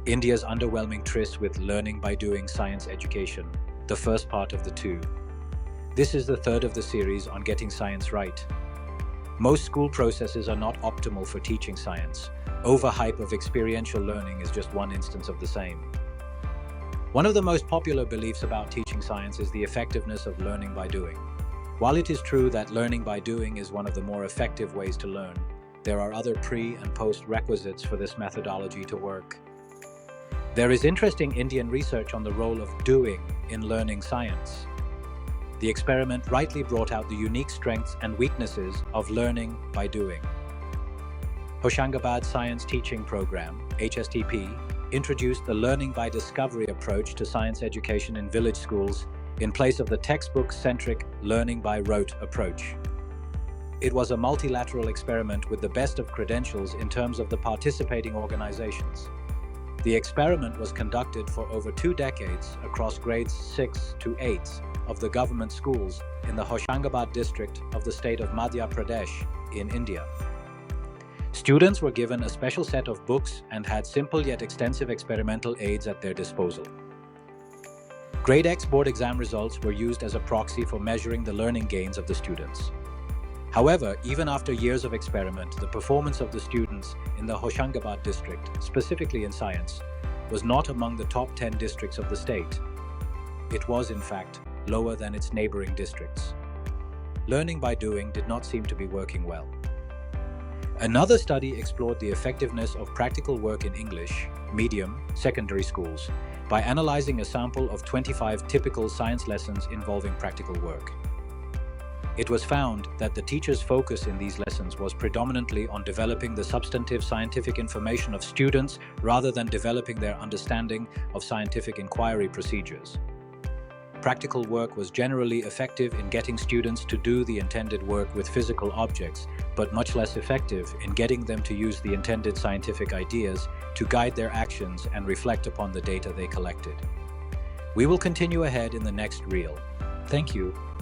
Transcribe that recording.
India's underwhelming tryst with learning by doing science education, the first part of the two. This is the third of the series on getting science right. Most school processes are not optimal for teaching science. Overhype of experiential learning is just one instance of the same. One of the most popular beliefs about teaching science is the effectiveness of learning by doing. While it is true that learning by doing is one of the more effective ways to learn, there are other pre- and post-requisites for this methodology to work. There is interesting Indian research on the role of doing in learning science. The experiment rightly brought out the unique strengths and weaknesses of learning by doing. Hoshangabad Science Teaching Program, HSTP, introduced the learning by discovery approach to science education in village schools in place of the textbook-centric learning by rote approach. It was a multilateral experiment with the best of credentials in terms of the participating organizations. The experiment was conducted for over 2 decades across grades 6 to 8 of the government schools in the Hoshangabad district of the state of Madhya Pradesh in India. Students were given a special set of books and had simple yet extensive experimental aids at their disposal. Grade X board exam results were used as a proxy for measuring the learning gains of the students. However, even after years of experiment, the performance of the students in the Hoshangabad district, specifically in science, was not among the top 10 districts of the state. It was, in fact, lower than its neighboring districts. Learning by doing did not seem to be working well. Another study explored the effectiveness of practical work in English, medium, secondary schools by analyzing a sample of 25 typical science lessons involving practical work. It was found that the teacher's focus in these lessons was predominantly on developing the substantive scientific information of students rather than developing their understanding of scientific inquiry procedures. Practical work was generally effective in getting students to do the intended work with physical objects, but much less effective in getting them to use the intended scientific ideas to guide their actions and reflect upon the data they collected. We will continue ahead in the next reel. Thank you.